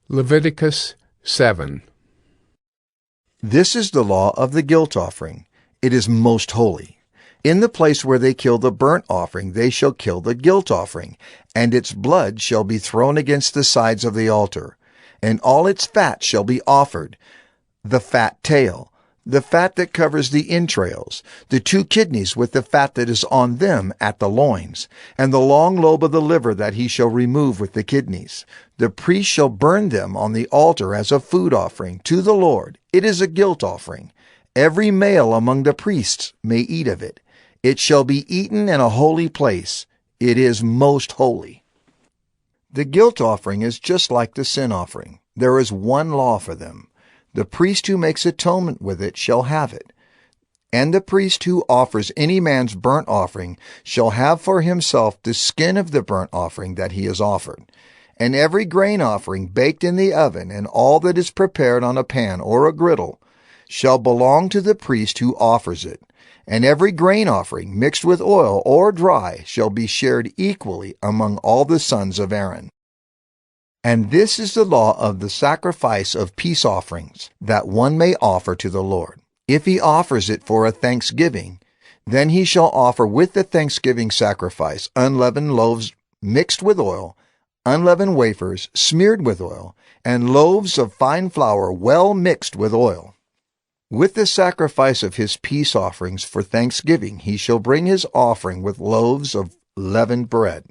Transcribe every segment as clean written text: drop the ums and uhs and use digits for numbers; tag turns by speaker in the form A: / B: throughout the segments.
A: Leviticus 7.
B: This is the law of the guilt offering. It is most holy. In the place where they kill the burnt offering, they shall kill the guilt offering, and its blood shall be thrown against the sides of the altar. And all its fat shall be offered, the fat tail, the fat that covers the entrails, the 2 kidneys with the fat that is on them at the loins, and the long lobe of the liver that he shall remove with the kidneys. The priest shall burn them on the altar as a food offering to the Lord. It is a guilt offering. Every male among the priests may eat of it. It shall be eaten in a holy place. It is most holy. The guilt offering is just like the sin offering. There is one law for them. The priest who makes atonement with it shall have it. And the priest who offers any man's burnt offering shall have for himself the skin of the burnt offering that he has offered. And every grain offering baked in the oven, and all that is prepared on a pan or a griddle, shall belong to the priest who offers it. And every grain offering mixed with oil or dry shall be shared equally among all the sons of Aaron. And this is the law of the sacrifice of peace offerings, that one may offer to the Lord. If he offers it for a thanksgiving, then he shall offer with the thanksgiving sacrifice unleavened loaves mixed with oil, unleavened wafers smeared with oil, and loaves of fine flour well mixed with oil. With the sacrifice of his peace offerings for thanksgiving he shall bring his offering with loaves of leavened bread.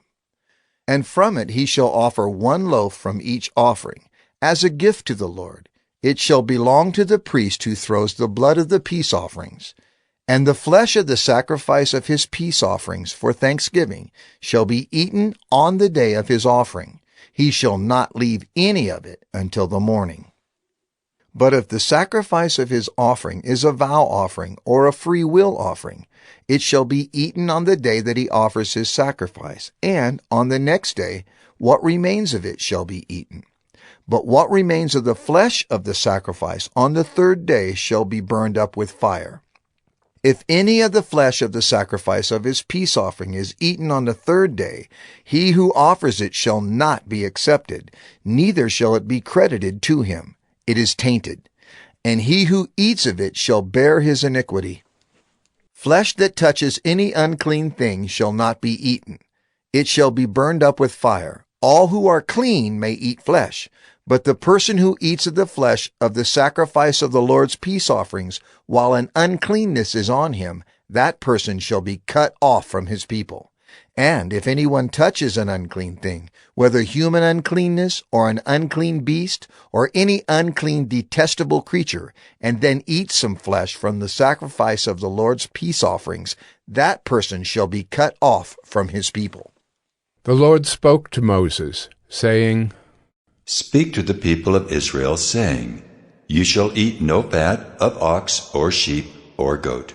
B: And from it he shall offer 1 loaf from each offering, as a gift to the Lord. It shall belong to the priest who throws the blood of the peace offerings. And the flesh of the sacrifice of his peace offerings for thanksgiving shall be eaten on the day of his offering. He shall not leave any of it until the morning. But if the sacrifice of his offering is a vow offering or a free will offering, it shall be eaten on the day that he offers his sacrifice, and on the next day what remains of it shall be eaten. But what remains of the flesh of the sacrifice on the 3rd day shall be burned up with fire. If any of the flesh of the sacrifice of his peace offering is eaten on the 3rd day, he who offers it shall not be accepted, neither shall it be credited to him. It is tainted, and he who eats of it shall bear his iniquity. Flesh that touches any unclean thing shall not be eaten. It shall be burned up with fire. All who are clean may eat flesh, but the person who eats of the flesh of the sacrifice of the Lord's peace offerings, while an uncleanness is on him, that person shall be cut off from his people. And if anyone touches an unclean thing, whether human uncleanness or an unclean beast or any unclean detestable creature, and then eats some flesh from the sacrifice of the Lord's peace offerings, that person shall be cut off from his people.
A: The Lord spoke to Moses, saying,
C: Speak to the people of Israel, saying, You shall eat no fat of ox or sheep or goat.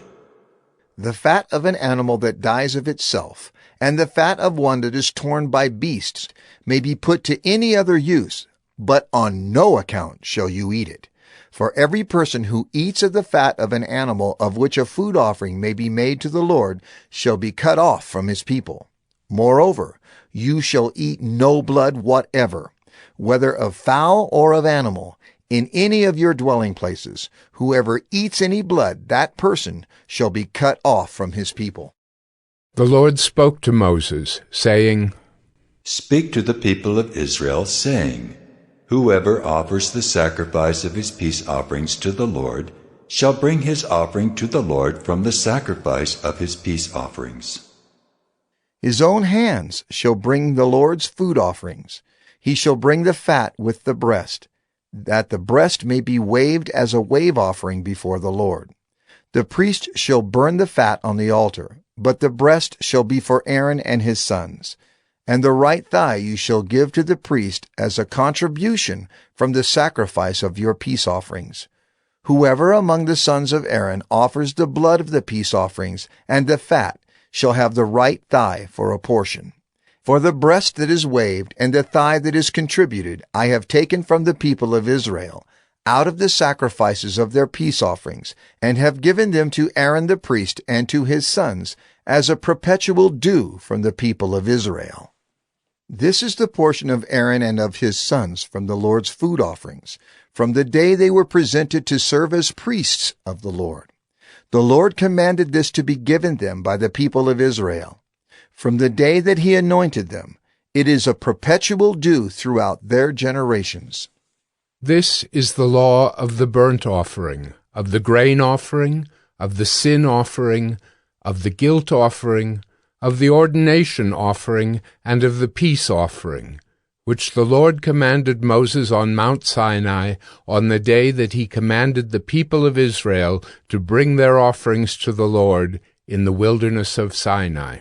B: The fat of an animal that dies of itself, and the fat of one that is torn by beasts, may be put to any other use, but on no account shall you eat it. For every person who eats of the fat of an animal of which a food offering may be made to the Lord shall be cut off from his people. Moreover, you shall eat no blood whatever, whether of fowl or of animal, in any of your dwelling places. Whoever eats any blood, that person shall be cut off from his people.
A: The Lord spoke to Moses, saying,
C: Speak to the people of Israel, saying, Whoever offers the sacrifice of his peace offerings to the Lord shall bring his offering to the Lord from the sacrifice of his peace offerings.
B: His own hands shall bring the Lord's food offerings. He shall bring the fat with the breast, that the breast may be waved as a wave offering before the Lord. The priest shall burn the fat on the altar, but the breast shall be for Aaron and his sons. And the right thigh you shall give to the priest as a contribution from the sacrifice of your peace offerings. Whoever among the sons of Aaron offers the blood of the peace offerings and the fat shall have the right thigh for a portion. For the breast that is waved and the thigh that is contributed I have taken from the people of Israel, out of the sacrifices of their peace offerings, and have given them to Aaron the priest and to his sons, as a perpetual due from the people of Israel. This is the portion of Aaron and of his sons from the Lord's food offerings, from the day they were presented to serve as priests of the Lord. The Lord commanded this to be given them by the people of Israel. From the day that he anointed them, it is a perpetual due throughout their generations.
A: This is the law of the burnt offering, of the grain offering, of the sin offering, of the guilt offering, of the ordination offering, and of the peace offering, which the Lord commanded Moses on Mount Sinai on the day that he commanded the people of Israel to bring their offerings to the Lord in the wilderness of Sinai.